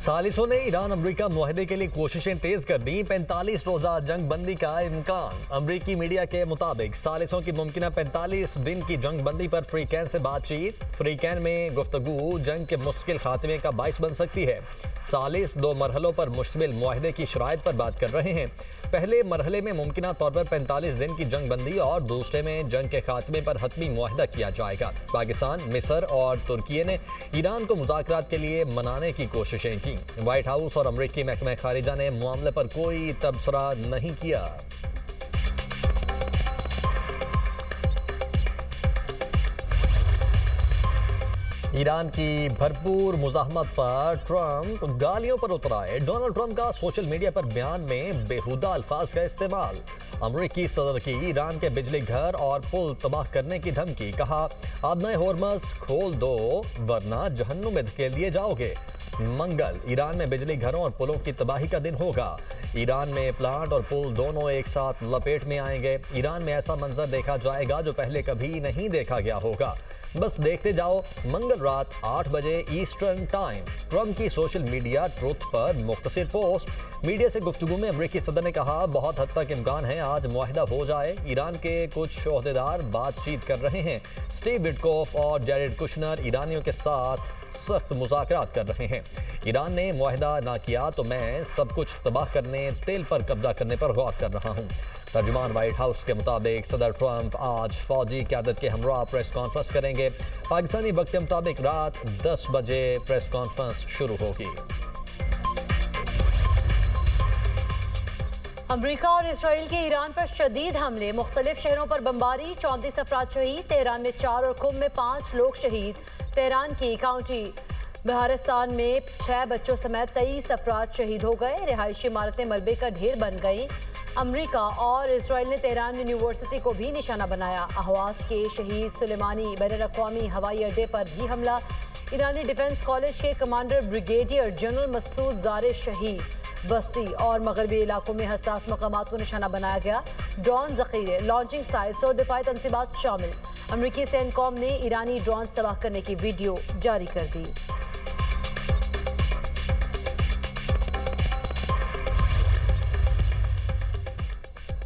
सालिसों ने ईरान अमरीका मुआहदे के लिए कोशिशें तेज कर दी। 45 रोजा जंग बंदी का इम्कान। अमरीकी मीडिया के मुताबिक सालिसों की मुमकिन 45 दिन की जंग बंदी पर फ्रीकैन से बातचीत। फ्रीकैन में गुफ्तगू जंग के मुश्किल खात्मे का बाइस बन सकती है। सालिस दो मरहलों पर मुश्तमिल मुआहदे की शराइत पर बात कर रहे हैं। पहले मरहले में मुमकिन तौर पर 45 दिन की जंग बंदी और दूसरे में जंग के खात्मे पर हतमी मुआहदा किया जाएगा। पाकिस्तान, मिस्र और तुर्की ने ईरान को मुज़ाकरात के लिए मनाने की कोशिशें की। व्हाइट हाउस और अमरीकी महकमा खारिजा ने मामले पर कोई तबसरा नहीं किया। ईरान की भरपूर मुज़ाहमत पर ट्रंप गालियों पर उतर आए। डोनाल्ड ट्रंप का सोशल मीडिया पर बयान में बेहुदा अल्फाज का इस्तेमाल। अमरीकी सदर की ईरान के बिजली घर और पुल तबाह करने की धमकी। कहा, आदनाए होर्मस खोल दो वरना जहन्नुम में धकेल दिए जाओगे। मंगल, ईरान में बिजली घरों और पुलों की तबाही का दिन होगा। ईरान में प्लांट और पुल दोनों एक साथ लपेट में आएंगे। ईरान में ऐसा मंजर देखा जाएगा जो पहले कभी नहीं देखा गया होगा। बस देखते जाओ। मंगल रात 8 बजे ईस्टर्न टाइम। ट्रंप की सोशल मीडिया ट्रुथ पर मुख्तसर पोस्ट। मीडिया से गुफ्तगू में अमरीकी सदर ने कहा, बहुत हद तक इम्कान है आज मुआहदा हो जाए। ईरान के कुछ ओहदेदार बातचीत कर रहे हैं। स्टीव विटकॉफ और जैरेड कुशनर ईरानियों के साथ सख्त मुज़ाकरात कर रहे हैं। ईरान ने मुआहदा ना किया तो मैं सब कुछ तबाह करने, तेल पर कब्जा करने पर गौर कर रहा हूँ। तर्जुमान व्हाइट हाउस के मुताबिक सदर ट्रंप आज फौजी क़यादत के हमरा प्रेस कॉन्फ्रेंस करेंगे। पाकिस्तानी वक्त के मुताबिक रात 10 बजे प्रेस कॉन्फ्रेंस शुरू होगी। अमरीका और इसराइल के ईरान पर शदीद हमले। मुख्तलिफ शहरों पर बमबारी। 34 अफराद शहीद। तेहरान में 4 और कुम में 5 लोग शहीद। तेहरान की काउंटी बहारिस्तान में 6 बच्चों समेत 23 अफराद शहीद हो गए। रिहायशी इमारतें मलबे का ढेर बन गई। अमरीका और इसराइल ने तेहरान यूनिवर्सिटी को भी निशाना बनाया। अहवास के शहीद सुलेमानी बैनुल-अक़वामी हवाई अड्डे पर भी हमला। ईरानी डिफेंस कॉलेज के कमांडर ब्रिगेडियर जनरल मसूद ज़ारे शहीद। बस्ती और मगरबी इलाकों में हसास मकामात को निशाना बनाया गया। ड्रोन जखीरे, लॉन्चिंग साइट्स और दिफाई तनसीबात शामिल। अमरीकी सेंटकॉम ने ईरानी ड्रोन तबाह करने की वीडियो जारी कर दी।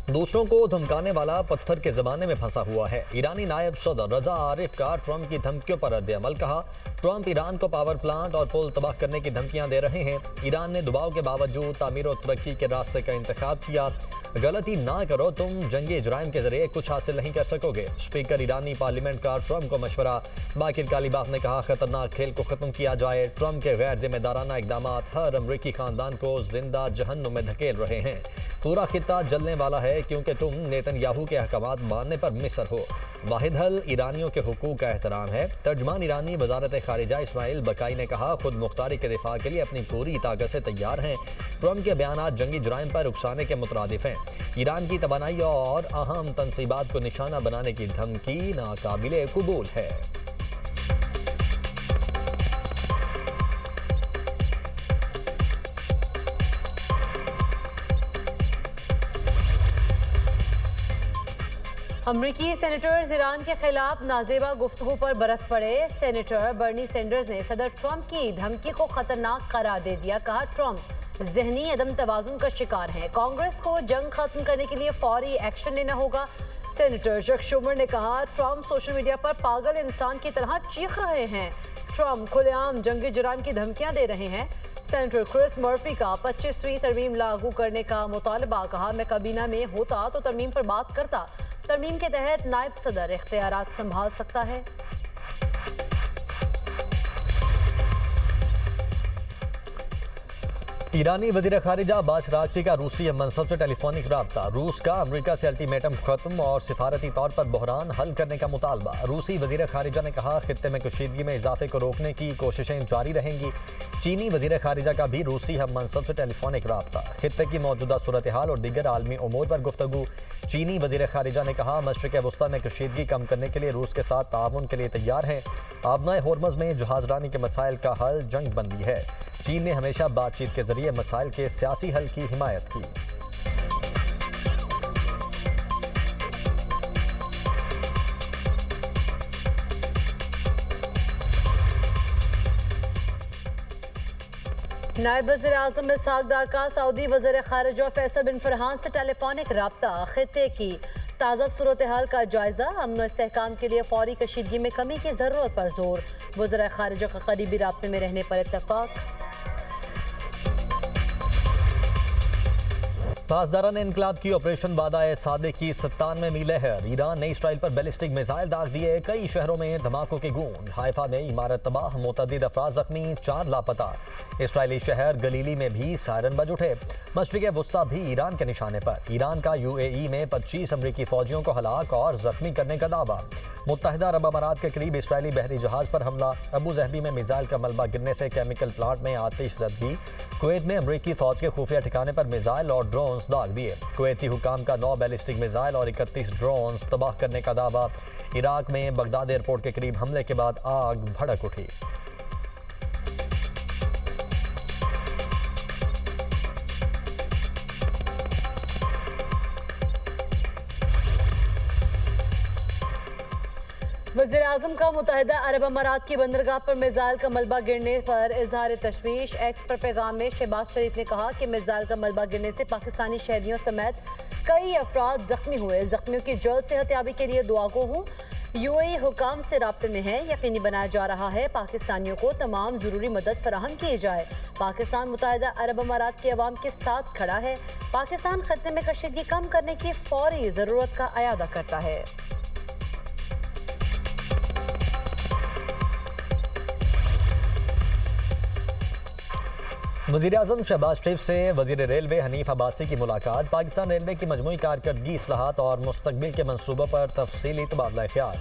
दूसरों को धमकाने वाला पत्थर के जमाने में फंसा हुआ है। ईरानी नायब सदर रजा आरिफ का ट्रंप की धमकियों पर रद्द-ए-अमल। कहा, ट्रंप ईरान को पावर प्लांट और पुल तबाह करने की धमकियां दे रहे हैं। ईरान ने दबाव के बावजूद तामीर और तरक्की के रास्ते का इंतखाब किया। गलती ना करो, तुम जंगी इजराइम के जरिए कुछ हासिल नहीं कर सकोगे। स्पीकर ईरानी पार्लियामेंट का ट्रंप को मशवरा। बाकिर कालीबाफ ने कहा, खतरनाक खेल को खत्म किया जाए। ट्रंप के गैर जिम्मेदाराना इकदाम हर अमरीकी खानदान को जिंदा जहन्नुम में धकेल रहे हैं। पूरा खित्ता जलने वाला है क्योंकि तुम नेतन्याहू के अहकामात मानने पर मिसर हो। वाहिद हल ईरानियों के हुकूक का एहतराम है। तर्जुमान ईरानी वजारत खारिजा इस्माइल बकाई ने कहा, खुद मुख्तारी के दिफा के लिए अपनी पूरी ताकत से तैयार हैं। ट्रंप के बयान जंगी जुराइम पर उकसाने के मुतरादिफ हैं। ईरान की तवानाई और अहम तनसीबात को निशाना बनाने की धमकी नाकाबिले कबूल है। अमरीकी सेनेटर्स ईरान के खिलाफ नाजेबा गुफ्तगू पर बरस पड़े। सेनेटर बर्नी सैंडर्स ने सदर ट्रंप की धमकी को खतरनाक करार दे दिया। कहा, ट्रंप जहनी अदम तवाजुन का शिकार हैं। कांग्रेस को जंग खत्म करने के लिए फौरी एक्शन लेना होगा। सेनेटर चक शूमर ने कहा, ट्रंप सोशल मीडिया पर पागल इंसान की तरह चीख रहे हैं। ट्रंप खुलेआम जंगी जुराइम की धमकियां दे रहे हैं। सेनेटर क्रिस मर्फी का 25वीं तरमीम लागू करने का मुतालबा। कहा, मैं काबीना में होता तो तरमीम पर बात करता। तरमीम के तहत नायब सदर इख्तियारात संभाल सकता है। ईरानी वज़ीर खारिजा अब्बास अराग़ची का रूसी मनसब से टेलीफोनिक राब्ता। रूस का अमरीका से अल्टीमेटम खत्म और सिफारती तौर पर बहरान हल करने का मुतालबा। रूसी वज़ीर खारिजा ने कहा, खित्ते में कशीदगी में इजाफे को रोकने की कोशिशें जारी रहेंगी। चीनी वज़ीर खारिजा का भी रूसी हम मनसब से टेलीफोनिक राब्ता। खित्ते की मौजूदा सूरत हाल और दीगर आलमी उमूर पर गुफ्तगू। चीनी वज़ीर खारिजा ने कहा, मशरिक़ वस्ता में कशीदगी कम करने के लिए रूस के साथ ताउन के लिए तैयार हैं। आबनाए होर्मज़ में जहाज़रानी के मसाइल का हल जंग बंदी है। चीन ने हमेशा बातचीत के जरिए मसाइल के सियासी हल की हिमायत की। नायब वज़ीर आज़म इसहाक डार का सऊदी वज़ीर ख़ारिजा फैसल बिन फरहान से टेलीफोनिक रब्ता, खित्ते की ताज़ा सूरत हाल का जायजा, अमन और इस्तेहकाम के लिए फौरी कशीदगी में कमी की ज़रूरत पर जोर, वज़ीर ख़ारिजा का करीबी राब्ते में रहने पर इत्तफाक। पासदारान इनकलाब की ऑपरेशन बादाए सादे की 97 मील लहर, ईरान ने इसराइल पर बैलिस्टिक मिसाइल दाग दिए, कई शहरों में धमाकों की गूंज, हाइफा में इमारत तबाह, मुतअद्दिद अफराद जख्मी, 4 लापता। इसराइली शहर गलीली में भी सायरन बज उठे, मशरिक़ वुस्ता भी ईरान के निशाने पर, ईरान का UAE में 25 अमरीकी फौजियों को हलाक और जख्मी करने का दावा। मुत्तहिदा अरब अमारात के करीब इसराइली बहरी जहाज पर हमला, अबू जहबी में मिसाइल का मलबा गिरने से केमिकल प्लांट में आतिशज़दगी, कुवैत में अमरीकी फौज के खुफिया ठिकाने पर मिसाइल और ड्रोन्स दाग दिए, कुवैती हुकाम का 9 बैलिस्टिक मिसाइल और 31 ड्रोन्स तबाह करने का दावा। इराक में बगदाद एयरपोर्ट के करीब हमले के बाद आग भड़क उठी। वज़ीर आज़म का मुत्तहिदा अरब अमारात की बंदरगाह पर मिसाइल का मलबा गिरने पर इजहार तशवीश। एक्स पर पैगाम में शहबाज शरीफ ने कहा कि मिसाइल का मलबा गिरने से पाकिस्तानी शहरियों समेत कई अफराद जख्मी हुए, जख्मियों की जल्द सेहतयाबी के लिए दुआ गो हूँ। UAE हुकाम से राब्ते में है, यकीनी बनाया जा रहा है पाकिस्तानियों को तमाम जरूरी मदद फराहम की जाए। पाकिस्तान मुत्तहिदा अरब अमारात के अवाम के साथ खड़ा है, पाकिस्तान खत्ते में कशीदगी कम करने की फौरी ज़रूरत का अयादा करता है। वज़ीर आज़म शहबाज शरीफ से वज़ीर रेलवे हनीफ अब्बासी की मुलाकात, पाकिस्तान रेलवे की मजमूई कारकर्दगी, इस्लाहात और मुस्तकबिल के मंसूबों पर तफसीली तबादला ख्याल।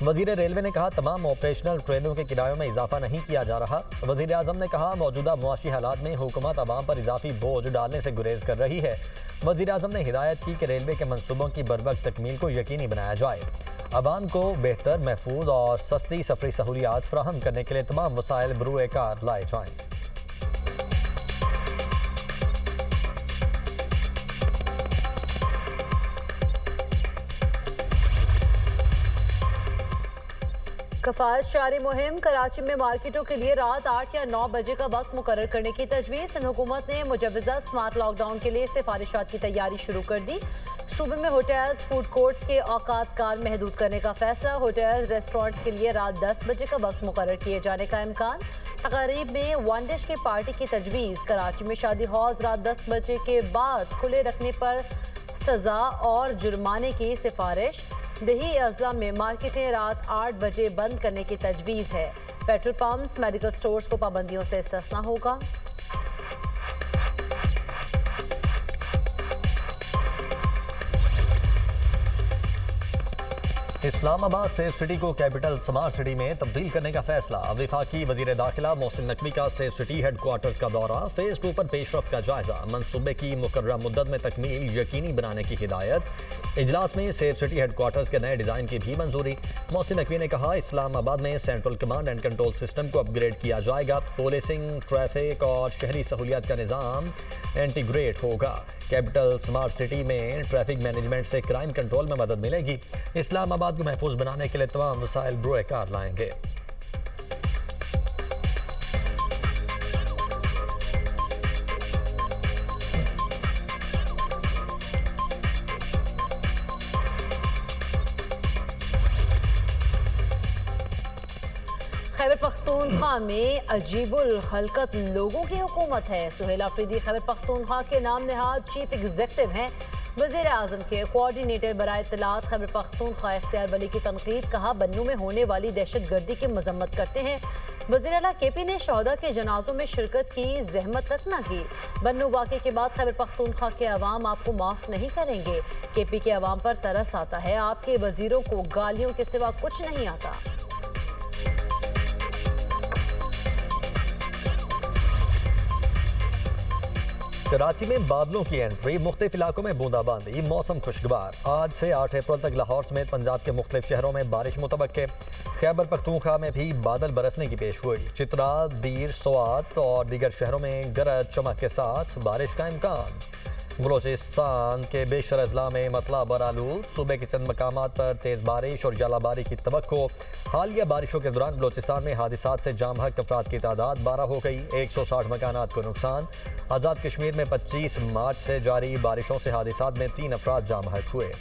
वज़ीर रेलवे ने कहा तमाम ऑपरेशनल ट्रेनों के किरायों में इजाफा नहीं किया जा रहा। वज़ीर आज़म ने कहा मौजूदा मुआशी हालात में हुकूमत अवाम पर इजाफी बोझ डालने से गुरेज कर रही है। वज़ीर आज़म ने हिदायत की कि रेलवे के मंसूबों की बरवक्त तकमील को यकीनी बनाया जाए, अवाम को बेहतर, महफूज और सस्ती सफरी सहूलियात फराहम करने के लिए तमाम वसाइल बरूए कार लाए जाएँ। कफायत शारी मुहिम, कराची में मार्केटों के लिए रात 8 या 9 बजे का वक्त मुकर्रर करने की तजवीज़। हुकूमत ने मुजव्वज़ा स्मार्ट लॉकडाउन के लिए सिफारिशात की तैयारी शुरू कर दी। सूबे में होटल्स, फूड कोर्ट्स के औकात कार महदूद करने का फैसला, होटल्स, रेस्टोरेंट्स के लिए रात 10 बजे का वक्त मुकर्रर किए जाने का इम्कान। तकारीब में वन डिश की पार्टी की तजवीज़, कराची में शादी हॉल्स रात 10 बजे के बाद खुले रखने पर सज़ा और जुर्माने की सिफारिश। दही अजला में मार्केटें रात 8 बजे बंद करने की तजवीज़ है। पेट्रोल पंप्स, मेडिकल स्टोर्स को पाबंदियों से इस्तिस्ना होगा। इस्लामाबाद सेफ सिटी को कैपिटल स्मार्ट सिटी में तब्दील करने का फैसला। वफाकी वजीर दाखिला मोहसिन नकवी का सेफ सिटी हेडक्वार्टर्स का दौरा, फेज 2 पर पेशरफ का जायजा, मनसूबे की मुकर्ररा मुद्दत में तकमील यकीनी बनाने की हिदायत। इजलास में सेफ सिटी हेडक्वार्टर्स के नए डिज़ाइन की भी मंजूरी। मोहसिन नकवी ने कहा इस्लामाबाद में central command and control system को अपग्रेड किया जाएगा, पुलिसिंग, ट्रैफिक और शहरी सहूलियात का निज़ाम इंटीग्रेट होगा। कैपिटल स्मार्ट सिटी में ट्रैफिक मैनेजमेंट से क्राइम कंट्रोल में मदद मिलेगी। इस्लामाबाद को महफूज बनाने के लिए तमाम वसाइल बरूए कार लाएंगे। खैबर पख्तूनख्वा में अजीबुल खलकत लोगों की हुकूमत है। सुहेल आफरीदी खैबर पख्तूनख्वा के नाम नहाद चीफ एग्जीक्यूटिव हैं। वज़ीर आज़म के कोऑर्डिनेटर बराए इत्तलात खैबर पख्तूनख्वा इख्तियार वली की तनकीद, कहा बन्नू में होने वाली दहशत गर्दी की मजम्मत करते हैं। वज़ीर आला KP ने शहदा के जनाजों में शिरकत की जहमत तक न की। बन्नू वाक़े के बाद खैबर पख्तूनख्वा के अवाम आपको माफ़ नहीं करेंगे। KP के अवाम पर तरस आता है, आपके वजीरों को गालियों के सिवा कुछ नहीं आता। कराची में बादलों की एंट्री, मुख्तलिफ इलाकों में बूंदाबांदी, मौसम खुशगवार। आज से 8 अप्रैल तक लाहौर समेत पंजाब के मुख्तलिफ शहरों में बारिश मुतवक्के। खैबर पख्तूनख्वा में भी बादल बरसने की पेश हुई। चित्रा, दीर, स्वात और दीगर शहरों में गरज चमक के साथ बारिश का इम्कान। बलोचिस्तान के बेशर अजला में मतला बरालूद, सूबे के चंद मकामात पर तेज़ बारिश और जलाबारी की तवक्को। हालिया बारिशों के दौरान बलोचिस्तान में हादिसात से जाम हक अफराद की तादाद 12 हो गई। 160 मकानात को नुकसान। आज़ाद कश्मीर में 25 मार्च से जारी बारिशों से हादिसात में 3 अफराद जाम हक हुए।